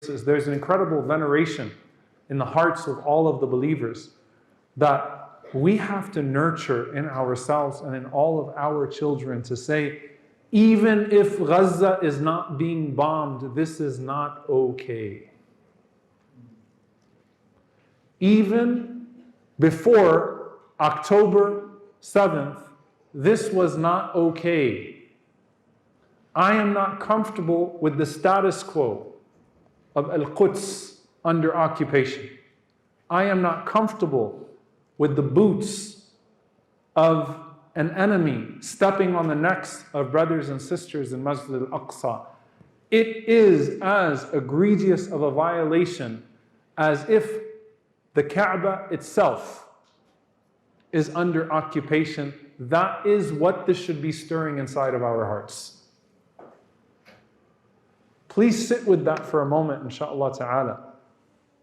there's an incredible veneration in the hearts of all of the believers that we have to nurture in ourselves and in all of our children to say, even if Gaza is not being bombed, this is not okay. Even before October 7th, this was not okay. I am not comfortable with the status quo of Al-Quds under occupation. I am not comfortable with the boots of an enemy stepping on the necks of brothers and sisters in Masjid al-Aqsa. It is as egregious of a violation as if the Kaaba itself is under occupation. That is what this should be stirring inside of our hearts. Please sit with that for a moment, inshaAllah ta'ala,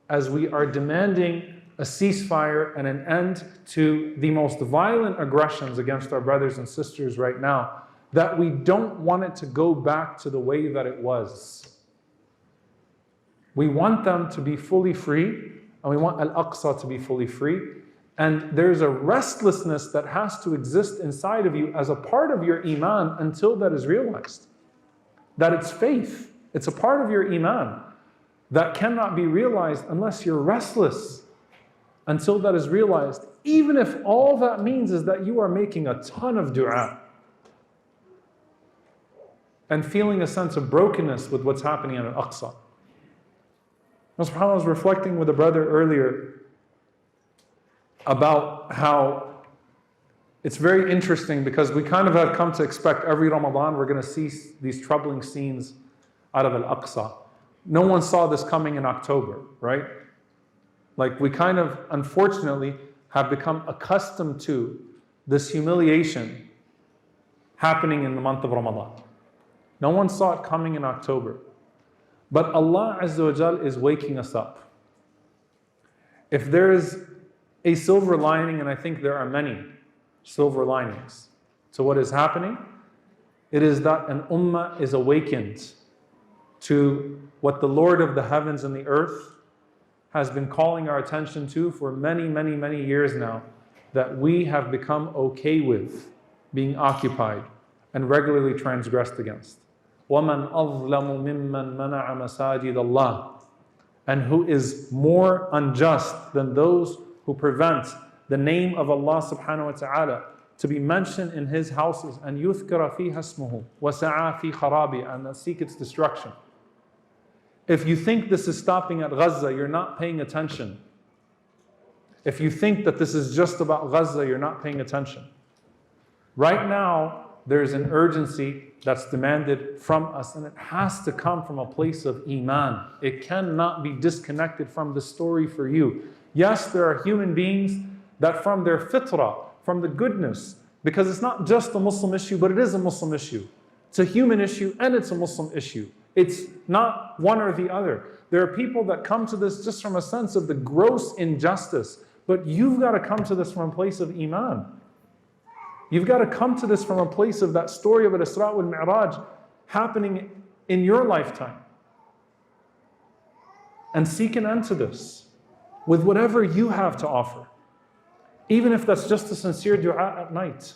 as we are demanding a ceasefire and an end to the most violent aggressions against our brothers and sisters right now, that we don't want it to go back to the way that it was. We want them to be fully free, and we want Al-Aqsa to be fully free. And there's a restlessness that has to exist inside of you as a part of your iman until that is realized. That it's faith. It's a part of your iman that cannot be realized unless you're restless. Until that is realized, even if all that means is that you are making a ton of dua and feeling a sense of brokenness with what's happening in Al-Aqsa. I was reflecting with a brother earlier about how it's very interesting because we kind of have come to expect every Ramadan we're going to see these troubling scenes out of Al-Aqsa. No one saw this coming in October, right? Like we kind of, unfortunately, have become accustomed to this humiliation happening in the month of Ramadan. No one saw it coming in October. But Allah Azza wa Jal is waking us up. If there is a silver lining, and I think there are many silver linings to what is happening, it is that an ummah is awakened to what the Lord of the heavens and the earth has been calling our attention to for many, many, many years now, that we have become okay with being occupied and regularly transgressed against. وَمَنْ أَظْلَمُ مِمَّنْ مَنَعَ مَسَاجِدَ اللَّهِ. And who is more unjust than those who prevent the name of Allah subhanahu wa ta'ala to be mentioned in His houses, and يُذْكَرَ فِيهَا اسْمُهُ وَسَعَى فِي خَرَابِهِ, and seek its destruction. If you think this is stopping at Gaza, you're not paying attention. If you think that this is just about Gaza, you're not paying attention. Right now, there's an urgency that's demanded from us, and it has to come from a place of iman. It cannot be disconnected from the story for you. Yes, there are human beings that from their fitrah, from the goodness, because it's not just a Muslim issue, but it is a Muslim issue. It's a human issue and it's a Muslim issue. It's not one or the other. There are people that come to this just from a sense of the gross injustice, but you've got to come to this from a place of iman. You've got to come to this from a place of that story of Al-Isra wal-Mi'raj happening in your lifetime. And seek an end to this with whatever you have to offer. Even if that's just a sincere dua at night.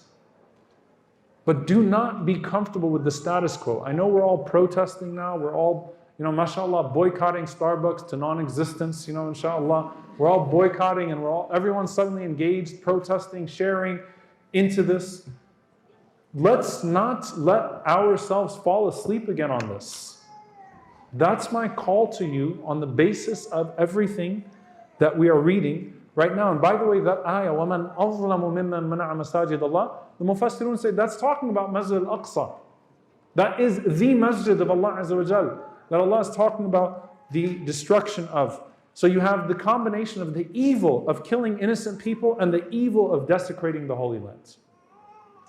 But do not be comfortable with the status quo. I know we're all protesting now. We're all, mashallah, boycotting Starbucks to non-existence, inshallah. We're all boycotting and everyone's suddenly engaged, protesting, sharing into this. Let's not let ourselves fall asleep again on this. That's my call to you on the basis of everything that we are reading right now. And by the way, that ayah, وَمَنْ أَظْلَمُ مِمَّنْ مَنَعَ مَسَاجِدَ اللَّهِ, the Mufassirun say that's talking about Masjid al-Aqsa. That is the masjid of Allah Azza wa Jal, that Allah is talking about the destruction of. So you have the combination of the evil of killing innocent people and the evil of desecrating the Holy Land.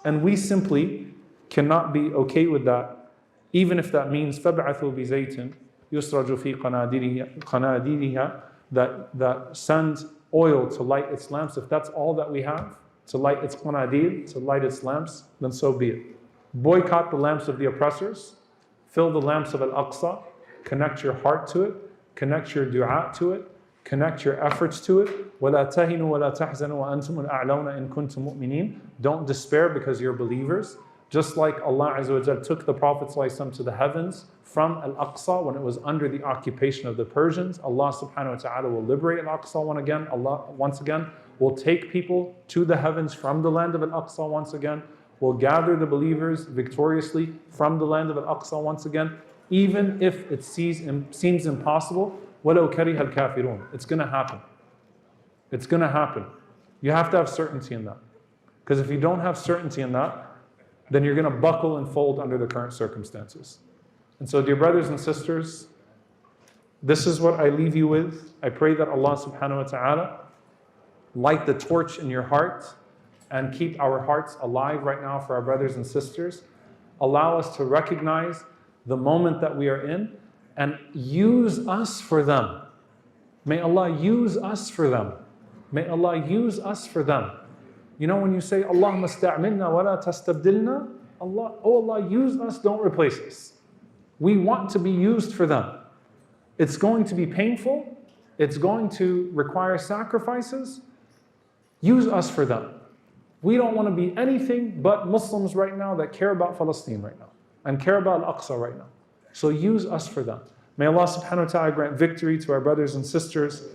And we simply cannot be okay with that, even if that means فَبْعَثُوا بِزَيْتٍ يُسْرَجُ فِي قَنَادِيلِهَا, that send oil to light its lamps. If that's all that we have, to light its qanadil, to light its lamps, then so be it. Boycott the lamps of the oppressors, fill the lamps of Al-Aqsa, connect your heart to it, connect your dua to it, connect your efforts to it. وَلَا تَهِنُوا وَلَا تَحْزَنُوا وَأَنْتُمُ الْأَعْلَوْنَ إِن كُنتُم مُؤْمِنِينَ. Don't despair because you're believers. Just like Allah Azza wa Jal took the Prophet ﷺ to the heavens from Al-Aqsa when it was under the occupation of the Persians, Allah subhanahu wa ta'ala will liberate Al-Aqsa once again, will take people to the heavens from the land of Al-Aqsa once again, will gather the believers victoriously from the land of Al-Aqsa once again, even if it seems impossible. وَلَوْ كَرِهَ الْكَافِرُونَ. It's going to happen. It's going to happen. You have to have certainty in that. Because if you don't have certainty in that, then you're going to buckle and fold under the current circumstances. And so, dear brothers and sisters, this is what I leave you with. I pray that Allah subhanahu wa ta'ala light the torch in your heart and keep our hearts alive right now for our brothers and sisters. Allow us to recognize the moment that we are in and use us for them. May Allah use us for them. May Allah use us for them. You know when you say, Allahumma sta'milna wa la tastabdilna, Allah, oh Allah, use us, don't replace us. We want to be used for them. It's going to be painful. It's going to require sacrifices. Use us for them. We don't want to be anything but Muslims right now that care about Palestine right now and care about Al-Aqsa right now. So use us for them. May Allah subhanahu wa ta'ala grant victory to our brothers and sisters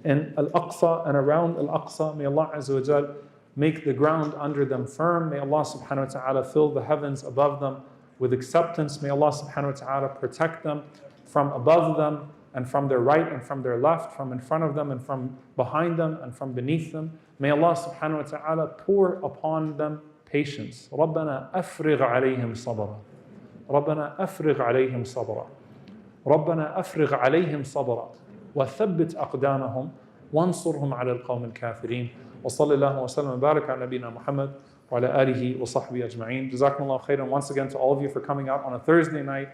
in Al-Aqsa and around Al-Aqsa. May Allah Azza wa Jal make the ground under them firm. May Allah subhanahu wa ta'ala fill the heavens above them with acceptance. May Allah subhanahu wa ta'ala protect them from above them and from their right and from their left, from in front of them and from behind them and from beneath them. May Allah subhanahu wa ta'ala pour upon them patience. رَبَّنَا أَفْرِغْ عَلَيْهِمْ صَبْرًا. رَبَّنَا أَفْرِغْ عَلَيْهِمْ صَبْرًا. رَبَّنَا أَفْرِغْ عَلَيْهِمْ صَبْرًا وَثَبِّتْ أَقْدَامَهُمْ وَانصُرْهُمْ عَلَى الْقَوْمِ الْكَافِرِينَ. وصلى الله وسلم وبارك على نبينا محمد وعلى آله وصحبه أجمعين. Jazakumullah khairan once again to all of you for coming out on a Thursday night.